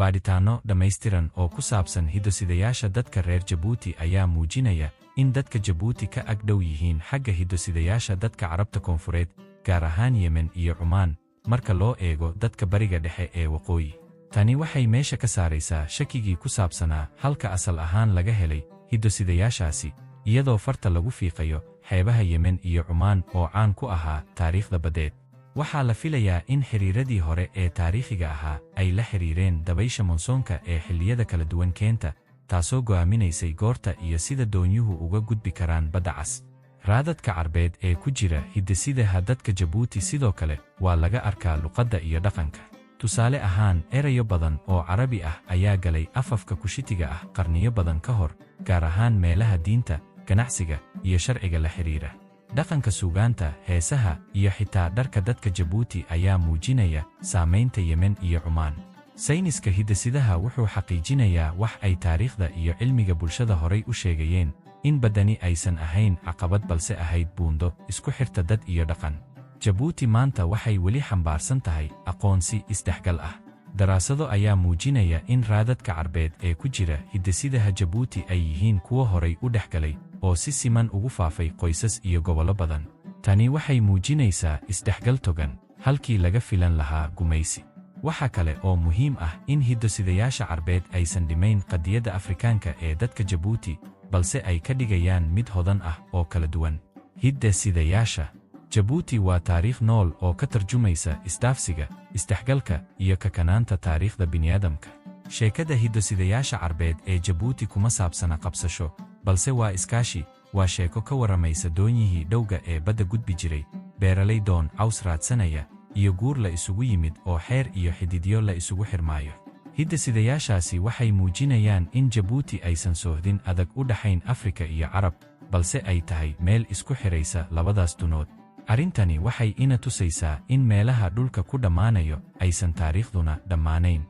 baadhitaanno dhammaystiran oo ku saabsan hiddo-sidayaasha dadka reer Jabuuti ayaa muujinaya in dadka Jabuuti ka ag dhow yihiin xagga hiddo-sidayaasha dadka Carabta Koonfureed, gaar ahaan Yemen iyo Cumaan, marka loo eego dadka Bariga Dhexe ee Waqooyi. Tani waxay meesha ka saaraysaa shakigii ku saabsanaa halka asal ahaan laga helay hiddo-sidayaashaasi, iyadoo farta lagu fiiqayo xeebaha Yemen iyo Cumaan oo caan ku ahaa taariikhda baddeed. Waxaa la filayaa in xiriiradii hore ee taariikhiga ahaa ay la xiriireen dabaysha monsoonka ee xilliyada kala duwan keenta, taasoo go'aaminaysay goorta iyo sida doonyuhu uga gudbi karaan badda cas. Raadadka Carbeed ee ku jira hiddo-sidaha dadka Jabuuti sidoo kale waa laga arkaa luqadda iyo dhaqanka. Tusaale ahaan, erayo badan oo Carabi ah ayaa galay afafka Kushitiga ah qarniyo badan ka hor, gaar ahaan meelaha diinta, ganacsiga iyo sharciga la xiriira. Dhaqanka suugaanta, heesaha iyo xitaa dharka dadka Jabuuti ayaa muujinaya saamaynta Yemen iyo Cumaan. Sayniska hiddo-sidaha wuxuu xaqiijinayaa wax ay taariikhda iyo cilmiga bulshada horay u sheegayeen, in baddani aysan ahayn caqabad balse ahayd buundo isku xirta dad iyo dhaqan. Jabuuti maanta waxay weli xambaarsan tahay aqoonsi isdhexgal ah. Daraasado ayaa muujinaya in raadadka Carbeed ee ku jira hiddo-sidaha Jabuuti ay yihiin kuwo horay u dhexgalay oo si siman ugu faafay qoysas iyo gobollo badan. Tani waxay muujinaysaa isdhexgal togan, halkii laga filan lahaa gumaysi. Waxa kale oo muhiim ah in hiddo-sidayaasha Carbeed aysan dhimayn qadiyadda Afrikaanka ee dadka Jabuuti, balse ay ka dhigayaan mid hodan ah oo kala duwan. Hiddo-sidayaasha Jabuuti waa taariikh nool oo ka tarjumaysa isdhaafsiga, isdhexgalka iyo kakanaanta taariikhda bini'aadamka. Sheekada hiddo-sidayaasha Carbeed ee Jabuuti kuma saabsana qabsasho, balse waa iskaashi. Waa sheeko ka warramaysa doonyihii dhowga ee badda gudbi jiray, beeralay doon caws raadsanaya, iyo guur la isugu yimid oo xeer iyo xididyo la isugu xirmaayo. Hiddo-sidayaashaasi waxay muujinayaan in Jabuuti aysan soohdin adag u dhaxayn Afrika iyo Carab, balse ay tahay meel isku xiraysa labadaas dunood. Arrintani waxay ina tusaysaa in meelaha dhulka ku dhammaanayo aysan taariikhduna dhammaanayn.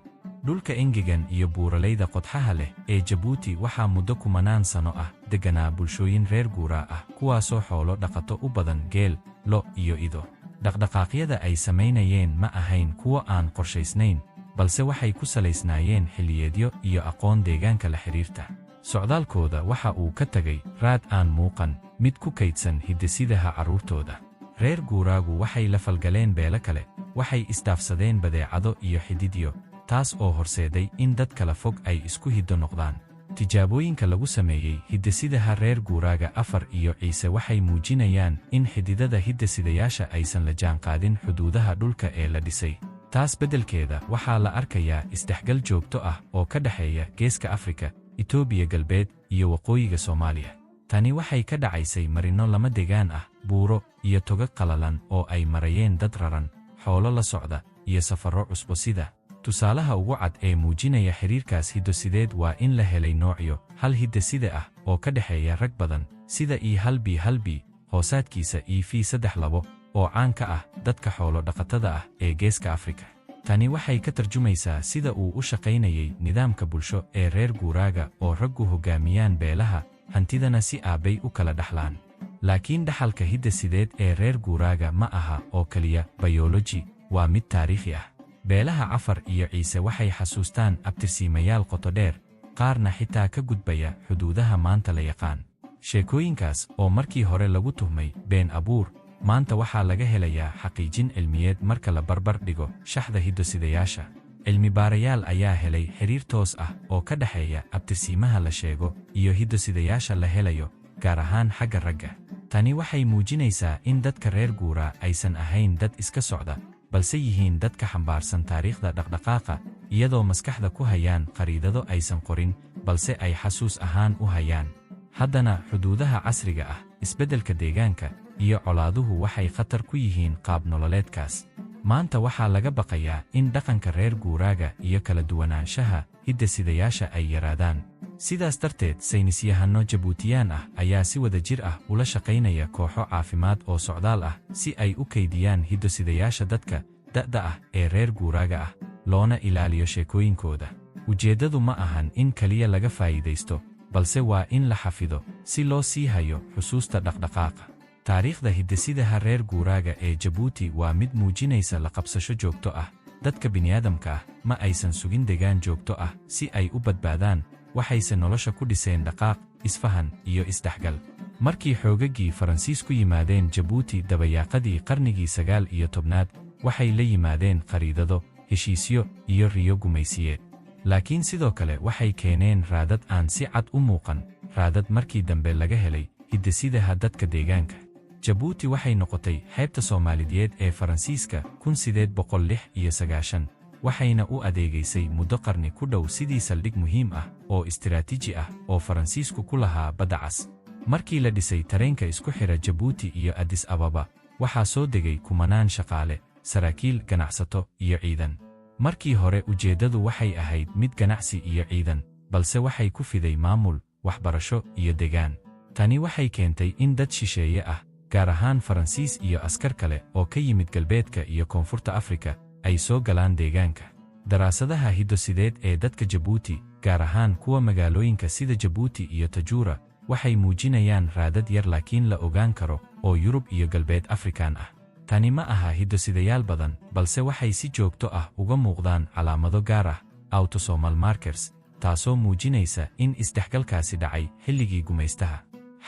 Dhulka engegan iyo buuralayda qodxaha leh ee Jabuuti waxaa muddo kumanaan sano ah degganaa bulshooyin reer guuraa ah, kuwaasoo xoolo dhaqato u badan geel, lo iyo ido. Dhaqdhaqaaqyada ay samaynayeen ma ahayn kuwo aan qorshaysnayn, balse waxay ku salaysnaayeen xilliyeedyo iyo aqoon deegaanka la xiriirta. Socdaalkooda waxa uu ka tagay raad aan muuqan, mid ku kaydsan hiddo-sidaha carruurtooda. Reer guuraagu waxay la falgaleen beelo kale, waxay isdhaafsadeen badeecado iyo xididyo, taas oo horseeday in dad kala fog ay isku hiddo noqdaan. Tijaabooyinka lagu sameeyey hiddo-sidaha reer guuraaga Afar iyo Ciise waxay muujinayaan in xididada hiddo-sidayaasha aysan la jaanqaadin xuduudaha dhulka ee la dhisay. Taas beddelkeeda waxaa la arkayaa isdhexgal joogto ah oo ka dhexeeya Geeska Afrika, Itoobiya Galbeed iyo Waqooyiga Soomaaliya. Tani waxay ka dhacaysay marino lama degaan ah, buuro iyo togag qalalan oo ay marayeen dad raran, xoolo la socda, iyo safarro cusbo sida. Tusaalaha ugu cad ee muujinaya xiriirkaas hiddo-sideed waa in la helay noocyo hal hiddo-side ah oo ka dhexeeya rag badan, sida E1B1B, hoosaadkiisa E32, oo caan ka ah dadka xoolo dhaqatada ah ee Geeska Afrika. Tani waxay ka tarjumaysaa sida uu u shaqaynayay nidaamka bulsho ee reer guuraaga oo raggu hoggaamiyaan beelaha, hantidana si aabbay u kala dhaxlaan. Laakiin dhaxalka hiddo-sideed ee reer guuraaga ma aha oo kaliya bayoloji, waa mid taariikhi ah. Beelaha Cafar iyo Ciise waxay xasuustaan abtirsiimayaal qoto dheer, qaarna xitaa ka gudbaya xuduudaha maanta la yaqaan. Sheekooyinkaas oo markii hore lagu tuhmay been abuur, maanta waxaa laga helayaa xaqiijin cilmiyeed marka la barbar dhigo shaxda hiddo-sidayaasha. Cilmi-baarayaal ayaa helay xiriir toos ah oo ka dhexeeya abtirsiimaha la sheego iyo hiddo-sidayaasha la helayo, gaar ahaan xagga ragga. Tani waxay muujinaysaa in dadka reer guuraa aysan ahayn dad iska socda, balse yihiin dad ka xambaarsan taariikhda dhaqdhaqaaqa, iyadoo maskaxda ku hayaan khariidado aysan qorin, balse ay xasuus ahaan u hayaan. Haddana xuduudaha casriga ah, isbeddelka deegaanka, iyo colaaduhu waxay khatar ku yihiin qaab nololeedkaas. Maanta waxaa laga baqayaa in dhaqanka reer guuraaga iyo kala duwanaanshaha hiddo-sidayaasha ay yaraadaan. Sidaas darteed, saynisyahano Jabuutiyaan ah ayaa si wada jir ah ula shaqaynaya kooxo caafimaad oo socdaal ah si ay u kaydiyaan hiddo-sidayaasha dadka da'da ah ee reer guuraaga ah, loona ilaaliyo sheekooyinkooda. Ujeeddadu ma ahan in kaliya laga faa'iidaysto, balse waa in la xafido si loo sii hayo xusuusta dhaqdhaqaaqa. Taariikhda hiddo-sidaha reer guuraaga ee Jabuuti waa mid muujinaysa la qabsasho joogto ah, dadka bini'aadamka ah ma aysan sugin degaan joogto ah si ay u badbaadaan, waxayse nolosha ku dhiseen dhaqaaq, isfahan iyo isdhexgal. Markii xoogaggii Faransiisku yimaadeen Jabuuti dabayaaqadii qarnigii 19aad, waxay la yimaadeen khariidado, heshiisyo iyo riyo gumaysiyeed. Laakiin sidoo kale waxay keeneen raadad aan si cad u muuqan, raadad markii dambe laga helay hidde-sidaha dadka deegaanka. Jabuuti waxay noqotay xeebta Soomaaliyeed ee Faransiiska 1896, waxayna u adeegaysay muddo qarni ku dhow sidii saldhig muhiim ah oo istiraatiiji ah oo Faransiisku ku lahaa Badda Cas. Markii la dhisay tareenka isku xidha Jabuuti iyo Addis Ababa, waxaa soo degay kumanaan shaqaale, saraakiil, ganacsato iyo ciidan. Markii hore ujeeddadu waxay ahayd mid ganacsi iyo ciidan, balse waxay ku fiday maamul, waxbarasho iyo degaan. Tani waxay keentay in dad shisheeye ah, gaar ahaan Faransiis iyo askar kale oo ka yimid galbeedka iyo koonfurta Afrika, ay soo galaan deegaanka. Daraasadaha hiddo-sideed ee dadka Jabuuti, gaar ahaan kuwa magaalooyinka sida Jabuuti iyo Tajuura, waxay muujinayaan raadad yar laakiin la ogaan karo oo Yurub iyo Galbeed Afrikaan ah. Tani ma aha hiddo-sidayaal badan, balse waxay si joogto ah uga muuqdaan calaamado gaar ah, autosomal markers, taasoo muujinaysa in isdhexgalkaasi dhacay xilligii gumaystaha.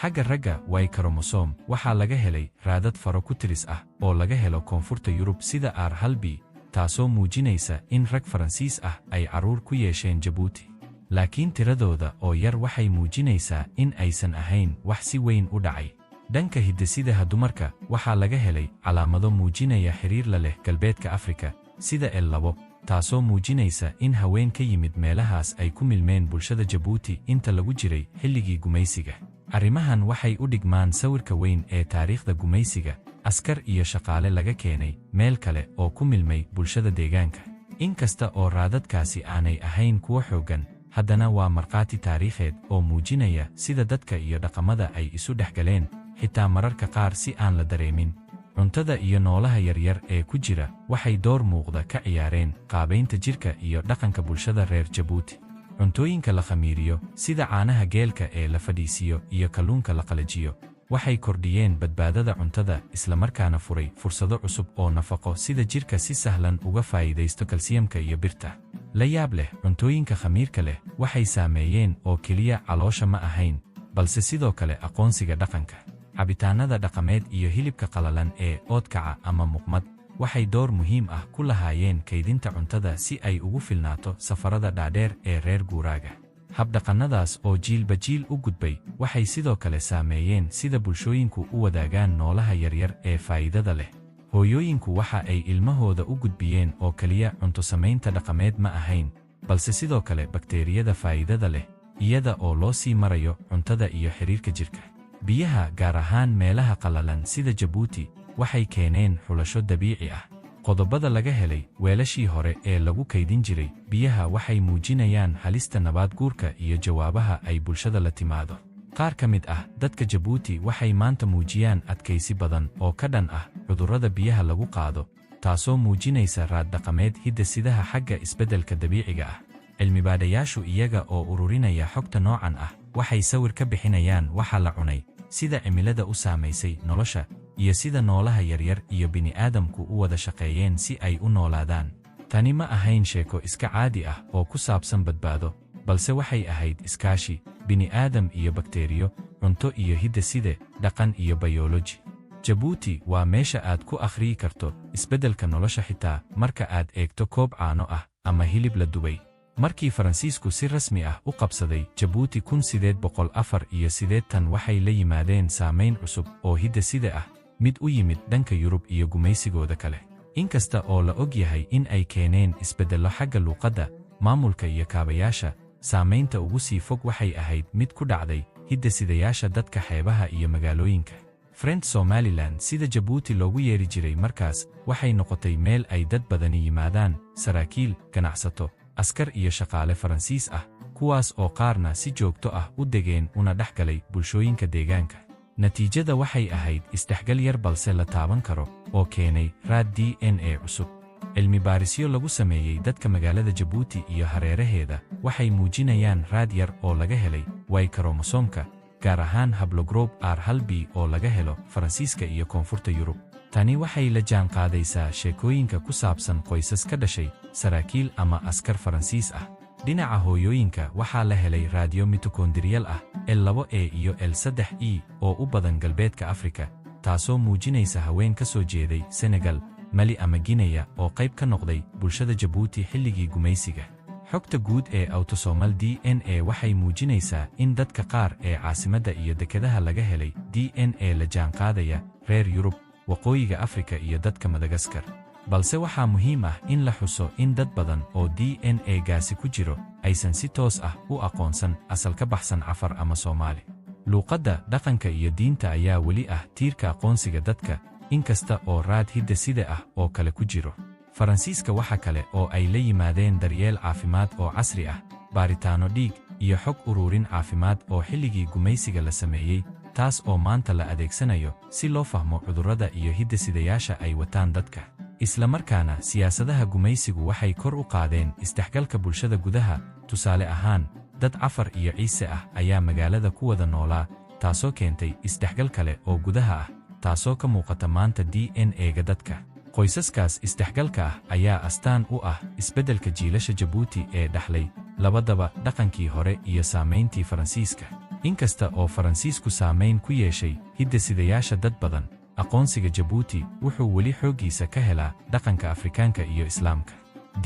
Xagga ragga, Y koromosoom, waxaa laga helay raadad faro ku tiris ah oo laga helo koonfurta Yurub sida R1b, taasoo muujinaysa in rag Faransiis ah ay carruur ku yeesheen Jabuuti. Laakiin tiradooda oo yar waxay muujinaysaa in aysan ahayn wax si weyn u dhacay. Dhanka hidde-sidaha dumarka, waxaa laga helay calaamado muujinaya xiriir la leh Galbeedka Afrika, sida L2, taasoo muujinaysa in haween ka yimid meelahaas ay ku milmeen bulshada Jabuuti inta lagu jiray xilligii gumaysiga. Arrimahan waxay u dhigmaan sawirka weyn ee taariikhda gumaysiga, askar iyo shaqaale laga keenay meel kale oo ku milmay bulshada deegaanka. Inkasta oo raadadkaasi aanay ahayn kuwo xooggan, haddana waa markhaati taariikheed oo muujinaya sida dadka iyo dhaqamada ay isu dhexgaleen, xitaa mararka qaar si aan la dareemin. Cuntada iyo noolaha yaryar ee ku jira waxay door muuqda ka ciyaareen qaabaynta jirka iyo dhaqanka bulshada reer Jabuuti. Cuntooyinka la khamiiriyo, sida caanaha geelka ee la fadhiisiyo iyo kalluunka la qalajiyo, waxay kordhiyeen badbaadada cuntada, isla markaana furay fursado cusub oo nafaqo sida jirka si sahlan uga faa'iidaysto kalsiyamka iyo birta. La yaab leh, cuntooyinka khamiirka leh waxay saameeyeen oo keliya caloosha ma ahayn, balse sidoo kale aqoonsiga dhaqanka. Cabitaanada dhaqameed iyo hilibka qalalan ee oodkaca ama muqmad waxay door muhiim ah ku lahaayeen kaydinta cuntada si ay ugu filnaato safarada dhaadheer ee reer guuraaga. Habdhaqannadaas oo jiilba jiil u gudbay waxay sidoo kale saameeyeen sida bulshooyinku u wadaagaan noolaha yaryar ee faa'iidada leh. Hooyooyinku waxa ay ilmahooda u gudbiyeen oo keliya cunto samaynta dhaqameed ma ahayn, balse sidoo kale bakteeriyada faa'iidada leh, iyada oo loo sii marayo cuntada iyo xiriirka jirka. Biyaha, gaar ahaan meelaha qalalan sida Jabuuti, waxay keeneen xulasho dabiici ah. Qodobada laga helay weelashii hore ee lagu kaydin jiray biyaha waxay muujinayaan halista nabaad guurka iyo jawaabaha ay bulshada la timaado. Qaar ka mid ah dadka Jabuuti waxay maanta muujiyaan adkaysi badan oo ka dhan ah cudurrada biyaha lagu qaado, taasoo muujinaysa raad dhaqameed hidde-sidaha xagga isbeddelka dabiiciga ah. Cilmibaadhayaashu iyaga oo ururinaya xogta noocan ah waxay sawir ka bixinayaan waxa la cunay, sida cimilada u saamaysay nolosha, iyo sida noolaha yaryar iyo bini'aadamku u wada shaqeeyeen si ay u noolaadaan. Tani ma ahayn sheeko iska caadi ah oo ku saabsan badbaado, balse waxay ahayd iskaashi, bini'aadam iyo bakteeriyo, cunto iyo hidde-side, dhaqan iyo bayoloji. Jabuuti waa meesha aad ku akhriyi karto isbeddelka nolosha xitaa marka aad eegto koob caano ah ama hilib la dubay. Markii Faransiisku si rasmi ah u qabsaday Jabuuti 1848, waxay la yimaadeen saamayn cusub oo hidde-side ah, mid u yimid dhanka Yurub iyo gumaysigooda kale. Inkasta oo la og yahay in ay keeneen isbeddello xagga luuqadda, maamulka iyo kaabayaasha, saamaynta ugu sii fog waxay ahayd mid ku dhacday hidde-sidayaasha dadka xeebaha iyo magaalooyinka. French Somaliland, sida Jabuuti loogu yeeri jiray markaas, waxay noqotay meel ay dad badani yimaadaan, saraakiil, ganacsato, askar iyo shaqaale Faransiis ah, kuwaas oo qaarna si joogto ah u degeen una dhex galay bulshooyinka deegaanka. Natiijada waxay ahayd isdhexgal yar balse la taaban karo oo keenay raad DNA cusub. Cilmi-baarisyo lagu sameeyey dadka magaalada Jabuuti iyo hareeraheeda waxay muujinayaan raad yar oo laga helay Y koromosoomka, gaar ahaan haplogroup R1b oo laga helo Faransiiska iyo Koonfurta Yurub. Tani waxay la jaanqaadaysaa sheekooyinka ku saabsan qoysas ka dhashay saraakiil ama askar Faransiis ah. Dhinaca hooyooyinka waxaa la helay raadiyo mitochondrial ah L2E iyo L3E oo u badan galbeedka Afrika, taasoo muujinaysa haween ka soo jeeday Senegal, Mali ama Guinea oo qayb ka noqday bulshada Jabuuti xilligii gumaysiga. Xogta guud ee autosomal DNA waxay muujinaysaa in dadka qaar ee caasimadda iyo dekedaha laga helay DNA la jaanqaadaya reer Yurub, waqooyiga Afrika iyo dadka Madagaskar. Balse waxaa muhiim ah in la xuso in dad badan oo DNA-gaasi ku jiro aysan si toos ah u aqoonsan asal ka baxsan Cafar ama Soomaali. Luuqadda, dhaqanka iyo diinta ayaa weli ah tiirka aqoonsiga dadka, inkasta oo raad hidde-side ah oo kale ku jiro. Faransiiska waxa kale oo ay la yimaadeen daryeel caafimaad oo casri ah, baaritaanno dhiig, iyo xog ururin caafimaad oo xilligii gumaysiga la sameeyey, taas oo maanta la adeegsanayo si loo fahmo cudurrada iyo hidde-sidayaasha ay wataan dadka. Isla markaana siyaasadaha gumaysigu waxay kor u qaadeen isdhexgalka bulshada gudaha. Tusaale ahaan, dad Cafar iyo Ciise ah ayaa magaalada ku wada noolaa, taasoo keentay isdhexgal kale oo gudaha ah, taasoo ka muuqata maanta DNA-ga dadka. Qoysaskaas isdhexgalka ah ayaa astaan u ah isbeddelka jiilasha Jabuuti ee dhaxlay labadaba dhaqankii hore iyo saamayntii Faransiiska. Inkasta oo Faransiisku saamayn ku yeeshay hidde-sidayaasha dad badan, aqoonsiga Jabuuti wuxuu weli xooggiisa ka helaa dhaqanka Afrikaanka iyo Islaamka.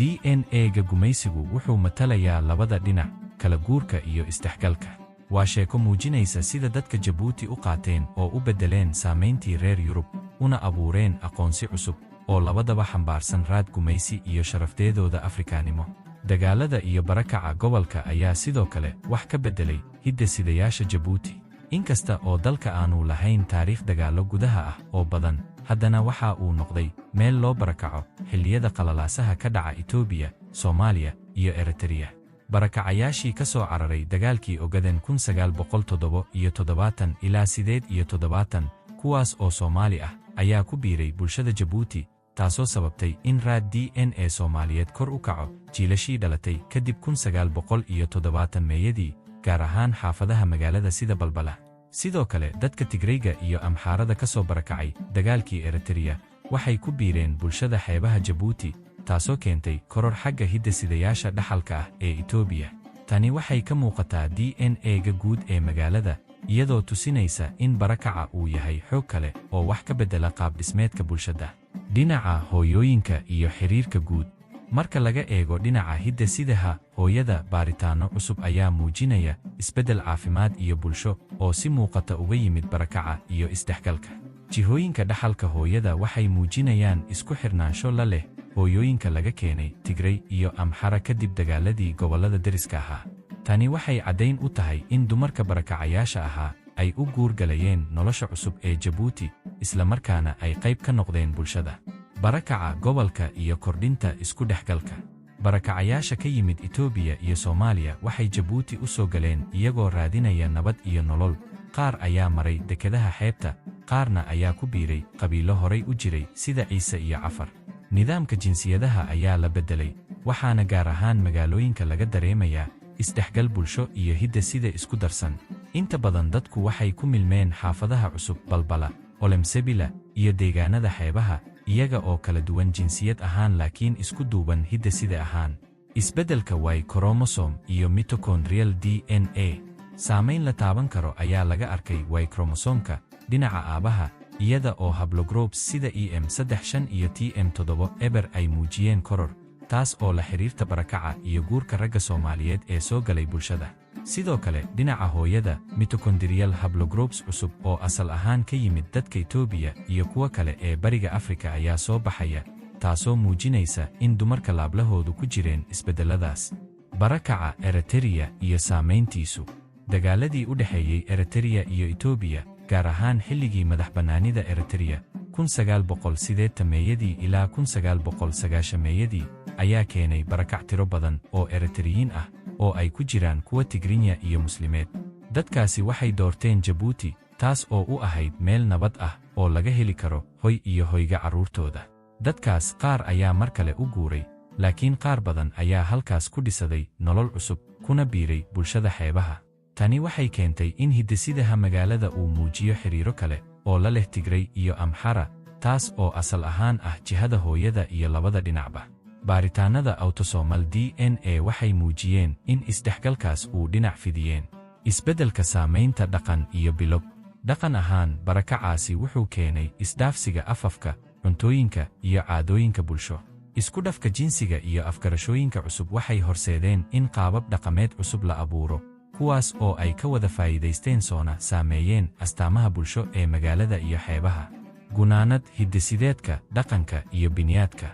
DNA-ga gumaysigu wuxuu matalayaa labada dhinac, kala guurka iyo isdhexgalka. Waa sheeko muujinaysa sida dadka Jabuuti u qaateen oo u beddeleen saamayntii reer Yurub, una abuureen aqoonsi cusub oo labadaba xambaarsan raad gumaysi iyo sharafteedooda Afrikaanimo. Dagaalada iyo barakaca gobolka ayaa sidoo kale wax ka beddelay hidde-sidayaasha Jabuuti. Inkasta oo dalka aanu lahayn taariikh dagaallo gudaha ah oo badan, haddana waxa uu noqday meel loo barakaco xilliyada qalalaasaha ka dhaca Itoobiya, Soomaaliya iyo Eritrea. Barakacayaashii ka soo cararay dagaalkii Ogaden 1977 ilaa 78, kuwaas oo Soomaali ah, ayaa ku biiray bulshada Jabuuti, taasoo sababtay in raad DNA Soomaaliyeed kor u kaco jiilashii dhalatay kadib 1970 meeyadii, gaar ahaan xaafadaha magaalada sida Balbala. Sidoo kale, dadka Tigrayga iyo Amxaarada ka soo barakacay dagaalkii Eritrea waxay ku biireen bulshada xeebaha Jabuuti, taasoo keentay koror xagga hidde-sidayaasha dhaxalka ah ee Itoobiya. Tani waxay ka muuqataa DNA-ga guud ee magaalada, iyadoo tusinaysa in barakaca uu yahay xoog kale oo wax ka beddela qaab-dhismeedka bulshada. Dhinaca hooyooyinka iyo xiriirka guud, marka laga eego dhinaca hidde-sidaha hooyada, baaritaanno cusub ayaa muujinaya isbeddel caafimaad iyo bulsho oo si muuqata uga yimid barakaca iyo isdhexgalka. Jihooyinka dhaxalka hooyada waxay muujinayaan isku xirnaansho la leh hooyooyinka laga keenay Tigray iyo Amxara kadib dagaaladii gobollada deriska ahaa. Tani waxay caddayn u tahay in dumarka barakacayaasha ahaa ay u guurgalayeen nolosha cusub ee Jabuuti, isla markaana ay qayb ka noqdeen bulshada. Barakaca gobolka iyo kordhinta isku dhexgalka. Barakacayaasha ka yimid Itoobiya iyo Soomaaliya waxay Jabuuti u soo galeen iyagoo raadinaya nabad iyo nolol. Qaar ayaa maray dekedaha xeebta, qaarna ayaa ku biiray qabiilo horay u jiray sida Ciise iyo Cafar. Nidaamka jinsiyadaha ayaa la beddelay, waxaana gaar ahaan magaalooyinka laga dareemayaa isdhexgal bulsho iyo hidde-side isku darsan. Inta badan dadku waxay ku milmeen xaafadaha cusub Balbala, Olemsebila iyo deegaanada xeebaha, iyaga oo kala duwan jinsiyad ahaan laakiin isku duuban hidde-side ahaan. Isbeddelka Y chromosome iyo mitochondrial DNA saamayn la taaban karo ayaa laga arkay Y chromosomka dhinaca aabaha, iyada oo haplogroups sida EM35 iyo TM7 ay muujiyeen koror, taas oo la xiriirta barakaca iyo guurka ragga Soomaaliyeed ee soo galay bulshada. Sidoo kale, dhinaca hooyada, mitochondrial haplogroups cusub oo asal ahaan ka yimid dadka Itoobiya iyo kuwa kale ee bariga Afrika ayaa soo baxaya, taasoo muujinaysa in dumarka laablahoodu ku jireen isbeddelladaas. Barakaca Eritrea iyo saamayntiisu. Dagaaladii u dhexeeyey Eritrea iyo Itoobiya, gaar ahaan xilligii madax-bannaanida Eritrea 1980 ilaa 1990 ayaa keenay barakac tiro badan oo Eritreyiin ah, oo ay ku jiraan kuwa Tigrinya iyo Muslimeed. Dadkaasi waxay doorteen Jabuuti, taas oo u ahayd meel nabad ah oo laga heli karo hoy iyo hoyga carruurtooda. Dadkaas qaar ayaa mar kale u guuray, laakiin qaar badan ayaa halkaas ku dhisaday nolol cusub, kuna biiray bulshada xeebaha. Tani waxay keentay in hidde-sidaha magaalada uu muujiyo xiriiro kale oo la leh Tigray iyo Amxara, taas oo asal ahaan ah jihada hooyada iyo labada dhinacba. Baaritaanada autosomal DNA waxay muujiyeen in isdhexgalkaas uu dhinac fidiyeen isbeddelka saamaynta dhaqan iyo bilog. Dhaqan ahaan, barakacaasi wuxuu keenay isdhaafsiga afafka, cuntooyinka iyo caadooyinka bulsho. Isku dhafka jinsiga iyo afgarashooyinka cusub waxay horseedeen in qaabab dhaqameed cusub la abuuro, kuwaas oo ay ka wada faa'iidaysteen soona saameeyeen astaamaha bulsho ee magaalada iyo xeebaha. Gunaanad, hidde-sideedka, dhaqanka iyo binyaadka.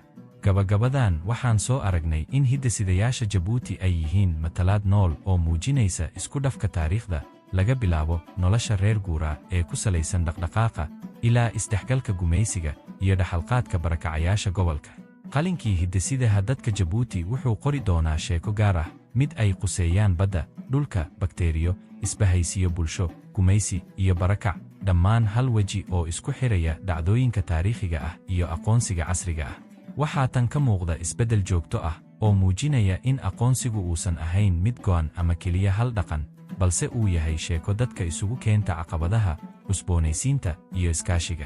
Gabagabadan waxaan soo aragnay in hidde-sidayaasha Jabuuti ay yihiin matalaad nool oo muujinaysa isku dhafka taariikhda, laga bilaabo nolosha reer guuraa ee ku salaysan dhaqdhaqaaqa ilaa isdhexgalka gumaysiga iyo dhaxalqaadka barakacayaasha gobolka. Qalinkii hidde-sidaha dadka Jabuuti wuxuu qori doonaa sheeko gaar ah, mid ay quseeyaan badda, dhulka, bakteeriyo, isbahaysiyo bulsho, gumaysi iyo barakac, dhammaan hal weji oo isku xiraya dhacdooyinka taariikhiga ah iyo aqoonsiga casriga ah. Waxaa tan ka muuqda isbeddel joogto ah oo muujinaya in aqoonsigu uusan ahayn mid go'an ama keliya hal dhaqan, balse uu yahay sheeko dadka isugu keenta caqabadaha, cusboonaysiinta iyo iskaashiga.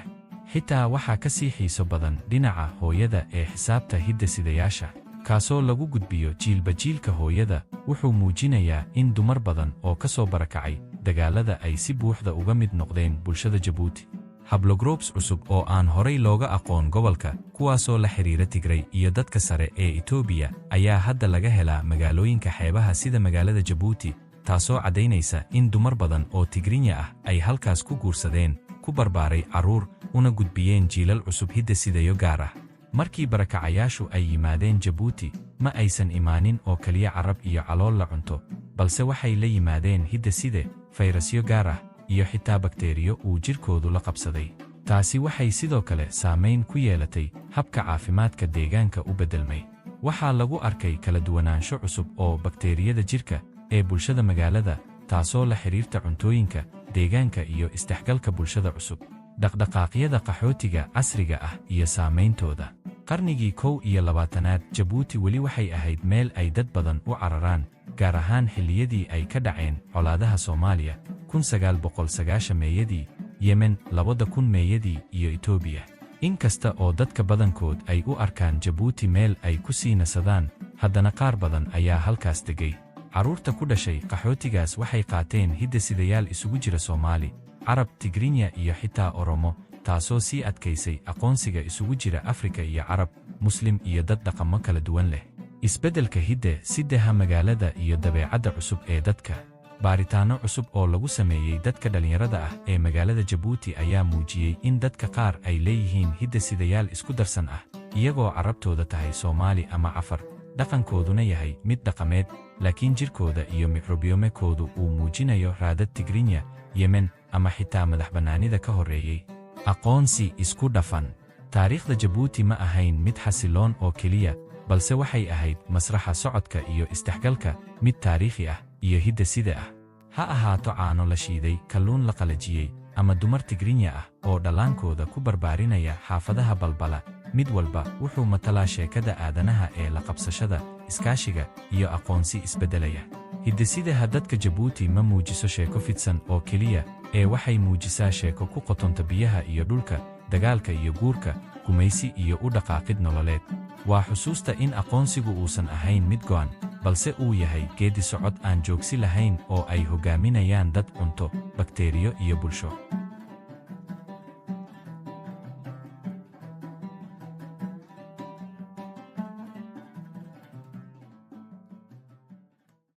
Xitaa waxaa ka sii xiiso badan dhinaca hooyada ee xisaabta hidde-sidayaasha, kaasoo lagu gudbiyo jiilba jiilka. Hooyada wuxuu muujinayaa in dumar badan oo ka soo barakacay dagaalada ay si buuxda uga mid noqdeen bulshada Jabuuti. Haplogroups cusub oo aan horay looga aqoon gobolka, kuwaasoo la xiriira Tigray iyo dadka sare ee Itoobiya, ayaa hadda laga helaa magaalooyinka xeebaha sida magaalada Jabuuti, taasoo caddaynaysa in dumar badan oo Tigrinya ah ay halkaas ku guursadeen, ku barbaaray carruur, una gudbiyeen jiilal cusub hidde-sidayo gaar ah. Markii barakacayaashu ay yimaadeen Jabuuti, ma aysan imaanin oo keliya carab iyo calool la cunto, balse waxay la yimaadeen hidde-side, fayrasyo gaar ah, iyo xitaa bakteeriyo uu jirkoodu la qabsaday. Taasi waxay sidoo kale saamayn ku yeelatay habka caafimaadka deegaanka u beddelmay. Waxaa lagu arkay kala duwanaansho cusub oo bakteeriyada jirka ee bulshada magaalada, taasoo la xiriirta cuntooyinka, deegaanka iyo isdhexgalka bulshada cusub. Dhaqdhaqaaqyada qaxootiga casriga ah iyo saameyntooda. Qarnigii 21aad, Jabuuti weli waxay ahayd meel ay dad badan u cararaan, gaar ahaan xilliyadii ay ka dhaceen colaadaha Soomaaliya 1990 meeyadii, Yemen 2000 meeyadii iyo Itoobiya. Inkasta oo dadka badankood ay u arkaan Jabuuti meel ay ku sii nasadaan, haddana qaar badan ayaa halkaas degay. Carruurta ku dhashay qaxootigaas waxay qaateen hidde-sidayaal isugu jira Soomaali, Carab, Tigrinya iyo xitaa Oromo, taasoo sii adkaysay aqoonsiga isugu jira Afrika iyo Carab, Muslim iyo dad dhaqamo kala duwan leh. Isbeddelka hidde-sidaha magaalada iyo dabeecadda cusub ee dadka. Baaritaanno cusub oo lagu sameeyey dadka dhalinyarada ah ee magaalada Jabuuti ayaa muujiyey in dadka qaar ay leeyihiin hidde-sidayaal isku darsan ah, iyagoo carabtooda tahay Soomaali ama Cafar, dhaqankooduna yahay mid dhaqameed, laakiin jirkooda iyo mikrobiyoomekoodu uu muujinayo raadad Tigrinya, Yemen ama xitaa madaxbannaanida ka horreeyey. Aqoonsi isku dhafan. Taariikhda Jabuuti ma ahayn mid xasiloon oo keliya, balse waxay ahayd masraxa socodka iyo isdhexgalka, mid taariikhi ah iyo hidde-side ah. Ha ahaato caano la shiiday, kalluun la qalajiyey, ama dumar Tigrinya ah oo dhallaankooda ku barbaarinaya xaafadaha Balbala, mid walba wuxuu matalaa sheekada aadanaha ee la qabsashada, iskaashiga iyo aqoonsi isbeddelaya. Hidde-sidaha dadka Jabuuti ma muujiso sheeko fidsan oo keliya, ee waxay muujisaa sheeko ku qotonta biyaha iyo dhulka, dagaalka iyo guurka, gumaysi iyo u dhaqaaqid nololeed. Waa xusuusta in aqoonsigu uusan ahayn mid go'an, balse uu yahay geedi socod aan joogsi lahayn oo ay hogaaminayaan dad, cunto, bakteeriyo iyo bulsho.